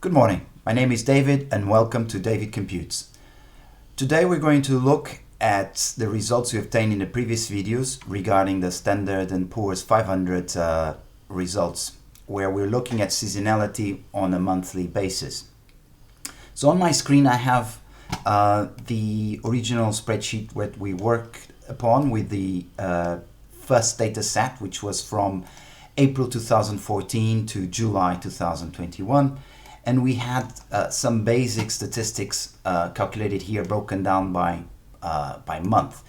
Good morning, my name is David and welcome to David Computes. Today we're going to look at the results we obtained in the previous videos regarding the Standard & Poor's 500 results, where we're looking at seasonality on a monthly basis. So on my screen I have the original spreadsheet that we worked upon with the first data set, which was from April 2014 to July 2021. And we had some basic statistics calculated here, broken down by month.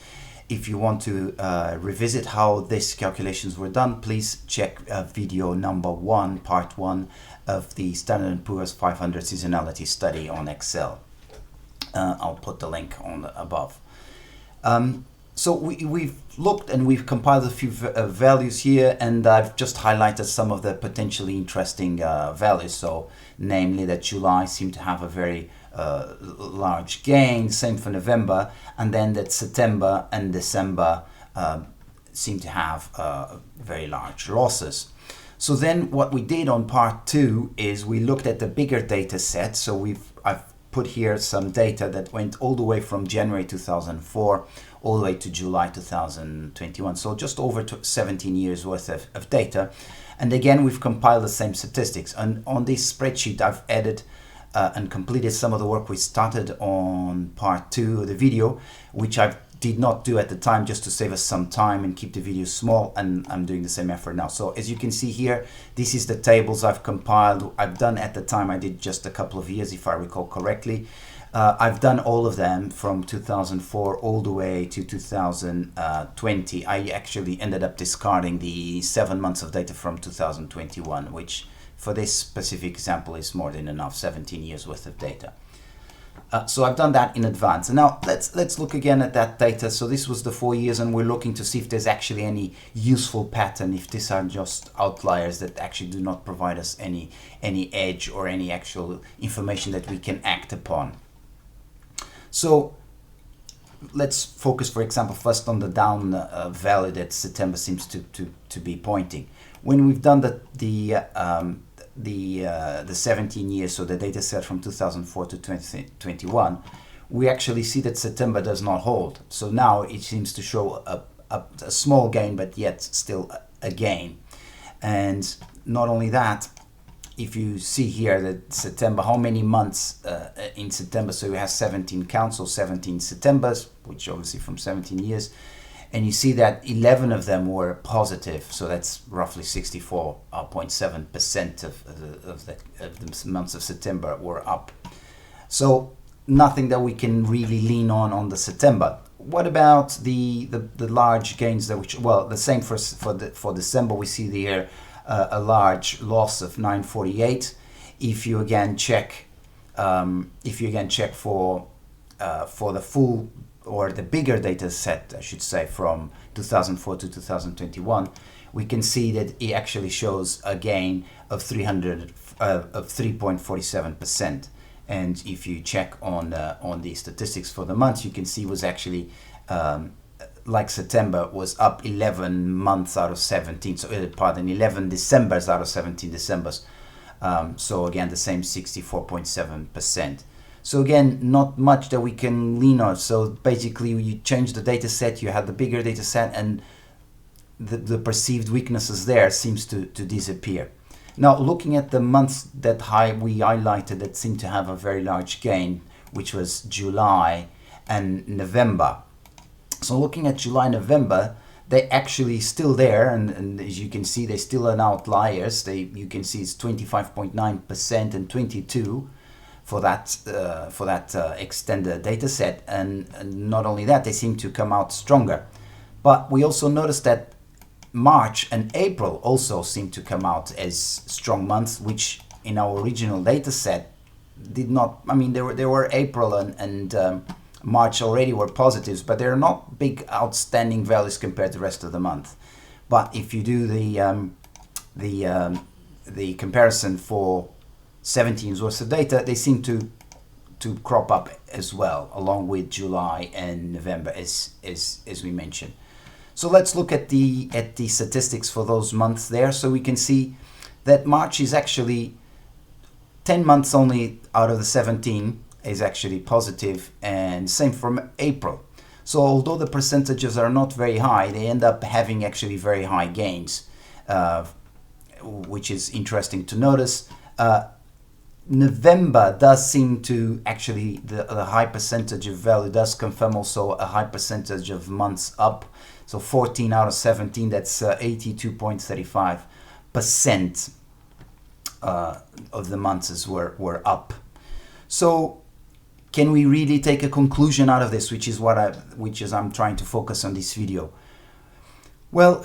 If you want to revisit how these calculations were done, please check video number 1, part 1 of the Standard & Poor's 500 seasonality study on Excel. I'll put the link on above. So we've looked and we've compiled a few values here, and I've just highlighted some of the potentially interesting values. So namely that July seemed to have a very large gain, same for November, and then that September and December seem to have very large losses. So then what we did on part 2 is we looked at the bigger data set. So I've put here some data that went all the way from January 2004 all the way to July 2021. So just over 17 years worth of data. And again, we've compiled the same statistics. And on this spreadsheet, I've added and completed some of the work we started on part 2 of the video, which I did not do at the time just to save us some time and keep the video small, and I'm doing the same effort now. So as you can see here, this is the tables I've compiled. I've done at the time, I did just a couple of years if I recall correctly. I've done all of them from 2004 all the way to 2020. I actually ended up discarding the 7 months of data from 2021, which for this specific example is more than enough, 17 years worth of data. So I've done that in advance. And now let's look again at that data. So this was the 4 years, and we're looking to see if there's actually any useful pattern, if these are just outliers that actually do not provide us any edge or any actual information that we can act upon. So let's focus, for example, first on the down value that September seems to be pointing. When we've done the 17 years, so the data set from 2004 to 2021, we actually see that September does not hold. So now it seems to show a small gain, but yet still a gain. And not only that, if you see here that September, how many months in September, so we have 17 counts, so 17 Septembers, which obviously from 17 years, and you see that 11 of them were positive, so that's roughly 64.7% of the months of September were up. So nothing that we can really lean on the September. What about the large gains that the same for December? We see there a large loss of 948. If you again check for the full or the bigger data set, I should say, from 2004 to 2021, we can see that it actually shows a gain of 3.47%. And if you check on the statistics for the months, you can see was actually like September was up 11 months out of 17, so 11 Decembers out of 17 Decembers. So again, the same 64.7%. So again, not much that we can lean on. So basically you change the data set, you have the bigger data set, and the perceived weaknesses there seems to disappear. Now looking at the months that we highlighted that seem to have a very large gain, which was July and November. So looking at July and November, they actually still there, and as you can see, they still are outliers. You can see it's 25.9% and 22% for that extended data set, and not only that, they seem to come out stronger. But we also noticed that March and April also seem to come out as strong months, which in our original data set did not. I mean, there were April and March already were positives, but they're not big outstanding values compared to the rest of the month. But if you do the comparison for 17 years worth of data, they seem to crop up as well, along with July and November, as we mentioned. So let's look at the statistics for those months there. So we can see that March is actually 10 months only out of the 17 is actually positive, and same from April. So although the percentages are not very high, they end up having actually very high gains, which is interesting to notice. November does seem to actually, the high percentage of value does confirm also a high percentage of months up. So 14 out of 17, that's 82.35% of the months were up. So can we really take a conclusion out of this, which is I'm trying to focus on this video? Well,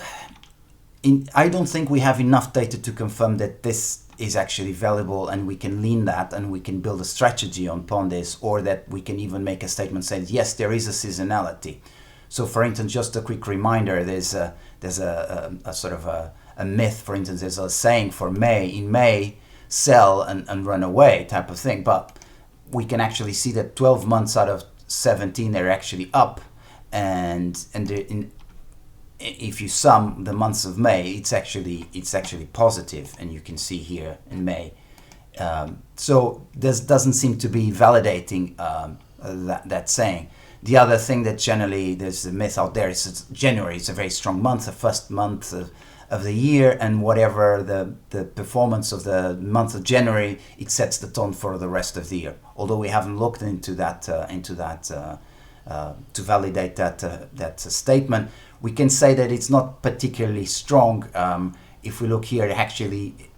I don't think we have enough data to confirm that this is actually valuable and we can lean that and we can build a strategy upon this, or that we can even make a statement saying, yes, there is a seasonality. So for instance, just a quick reminder, there's a sort of a myth. For instance, there's a saying for May, in May, sell and run away type of thing. But we can actually see that 12 months out of 17, they're actually up. And if you sum the months of May, it's actually positive, and you can see here in May. So this doesn't seem to be validating that saying. The other thing that generally there's a myth out there is that January is a very strong month, the first month of the year, and whatever the performance of the month of January, it sets the tone for the rest of the year. Although we haven't looked into that to validate that statement, we can say that it's not particularly strong. If we look here, actually,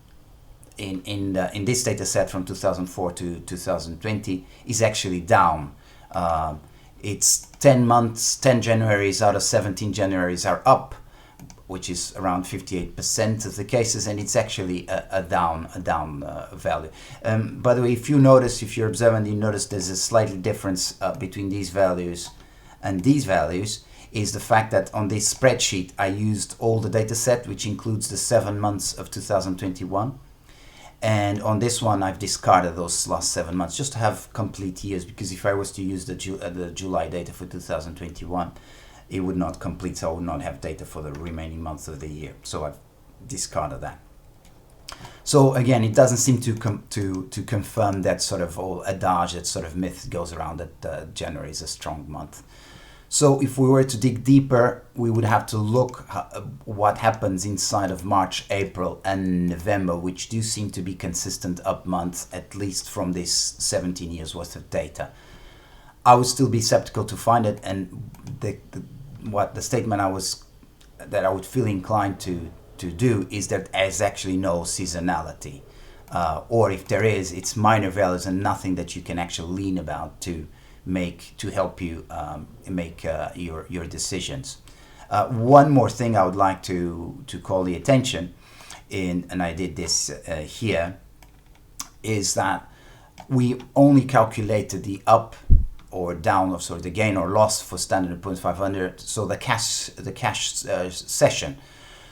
in this data set from 2004 to 2020, is actually down. It's 10 months, 10 Januaries out of 17 Januaries are up, which is around 58% of the cases, and it's actually a down value. By the way, if you're observant, you notice there's a slightly difference between these values and these values, is the fact that on this spreadsheet I used all the data set, which includes the 7 months of 2021. And on this one, I've discarded those last 7 months just to have complete years, because if I was to use the July data for 2021, it would not complete, so I would not have data for the remaining months of the year. So I've discarded that. So again, it doesn't seem to confirm that sort of whole adage, that sort of myth goes around that January is a strong month. So if we were to dig deeper, we would have to look what happens inside of March, April and November, which do seem to be consistent up months, at least from this 17 years worth of data. I would still be skeptical to find it, and the statement that I would feel inclined to do is that there's actually no seasonality, or if there is, it's minor values and nothing that you can actually lean about to help you make your decisions. One more thing I would like to call the attention in, and I did this here, is that we only calculated the up or down of the gain or loss for Standard & Poor's 500, so the cash session.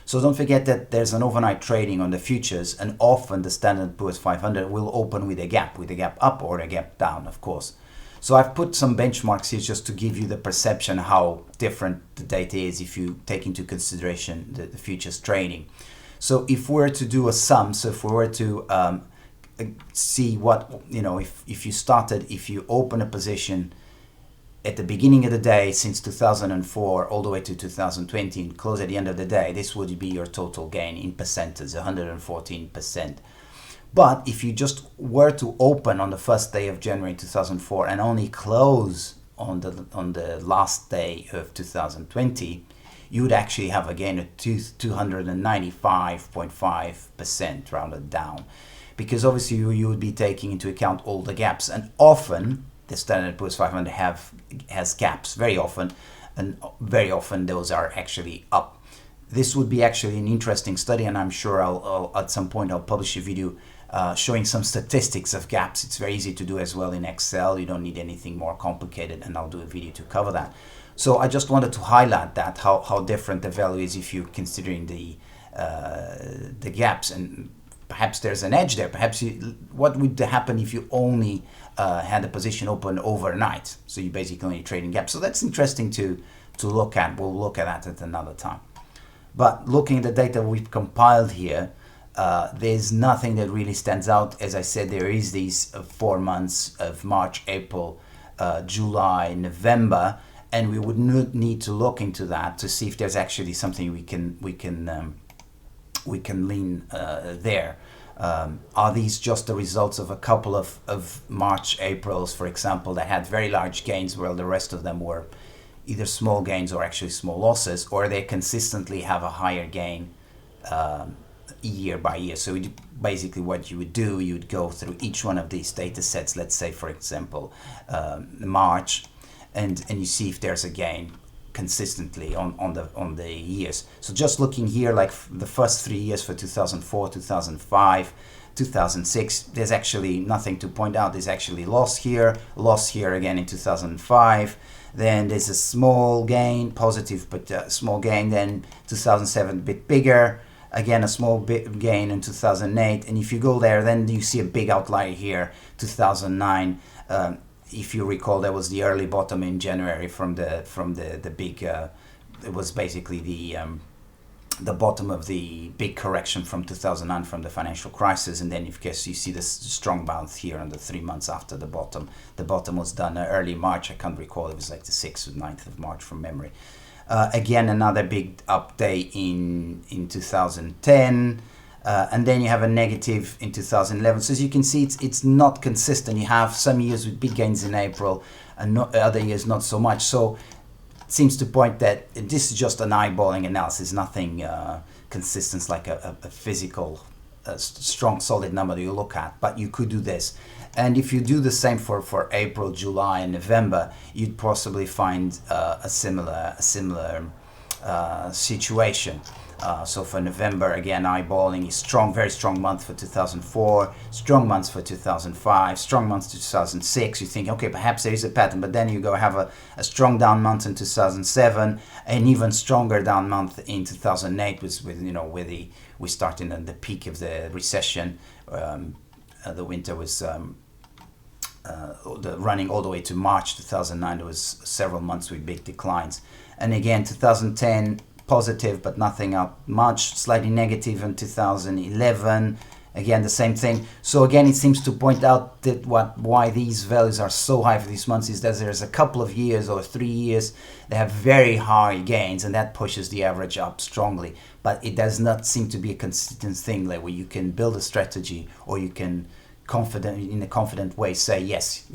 So don't forget that there's an overnight trading on the futures, and often the Standard & Poor's 500 will open with a gap up or a gap down, of course. So I've put some benchmarks here just to give you the perception how different the data is if you take into consideration the futures trading. So if we were to do a sum, so if we were to see what, if you open a position at the beginning of the day since 2004 all the way to 2020 and close at the end of the day, this would be your total gain in percentage, 114%. But if you just were to open on the first day of January 2004 and only close on the last day of 2020, you would actually have a gain of 295.5% rounded down, because obviously you would be taking into account all the gaps, and often the Standard & Poor's 500 has gaps very often, and very often those are actually up. This would be actually an interesting study, and I'm sure I'll at some point I'll publish a video showing some statistics of gaps. It's very easy to do as well in Excel. You don't need anything more complicated, and I'll do a video to cover that. So I just wanted to highlight that, how different the value is if you're considering the gaps, and perhaps there's an edge there. Perhaps what would happen if you only had a position open overnight? So you basically only trading gaps. So that's interesting to look at. We'll look at that at another time. But looking at the data we've compiled here, there's nothing that really stands out. As I said, there is these 4 months of March, April, July, November, and we would need to look into that to see if there's actually something we can lean there. Are these just the results of a couple of March, Aprils, for example, that had very large gains, while the rest of them were either small gains or actually small losses, or they consistently have a higher gain year by year? So basically what you would do, you'd go through each one of these data sets, let's say for example March, and you see if there's a gain consistently on the years. So just looking here, like the first 3 years for 2004, 2005, 2006, there's actually nothing to point out. There's actually loss here again in 2005. Then there's a small gain, positive but small gain. Then 2007, a bit bigger. Again, a small bit gain in 2008. And if you go there, then you see a big outlier here, 2009. If you recall, there was the early bottom in January from the big. It was basically the bottom of the big correction from 2009 from the financial crisis, and then, of course, you see this strong bounce here on the 3 months after the bottom. The bottom was done early March. I can't recall. It was like the 6th or 9th of March from memory. Again, another big update in 2010. And then you have a negative in 2011. So as you can see, it's not consistent. You have some years with big gains in April and other years not so much. So it seems to point that this is just an eyeballing analysis, nothing consistent like a physical, strong, solid number that you look at. But you could do this. And if you do the same for April, July, and November, you'd possibly find a similar situation. So for November, again, eyeballing is strong, very strong month for 2004, strong months for 2005, strong months to 2006. You think, okay, perhaps there is a pattern, but then you go have a strong down month in 2007, an even stronger down month in 2008, we started at the peak of the recession. The winter was running all the way to March 2009. There was several months with big declines, and again 2010. Positive, but nothing up much, slightly negative in 2011, again the same thing. So again, it seems to point out that why these values are so high for these months is that there's a couple of years or 3 years they have very high gains, and that pushes the average up strongly. But it does not seem to be a consistent thing, like where you can build a strategy, or you can in a confident way say, yes,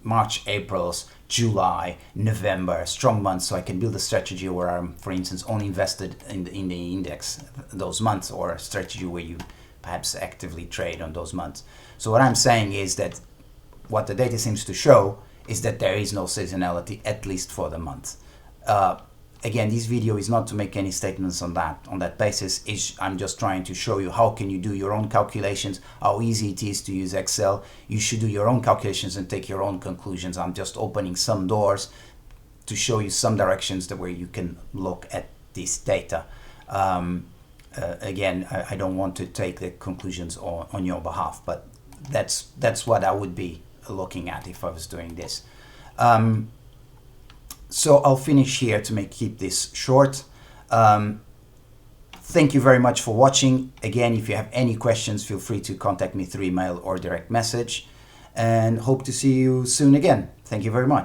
March, April's, July, November, strong months, so I can build a strategy where I'm, for instance, only invested in the index those months, or a strategy where you perhaps actively trade on those months. So what I'm saying is that what the data seems to show is that there is no seasonality, at least for the month. Again, this video is not to make any statements on that basis. I'm just trying to show you how can you do your own calculations, how easy it is to use Excel. You should do your own calculations and take your own conclusions. I'm just opening some doors to show you some directions where you can look at this data. Again, I don't want to take the conclusions on your behalf, but that's what I would be looking at if I was doing this. So I'll finish here to keep this short. Thank you very much for watching. Again, if you have any questions, feel free to contact me through email or direct message, and hope to see you soon again. Thank you very much.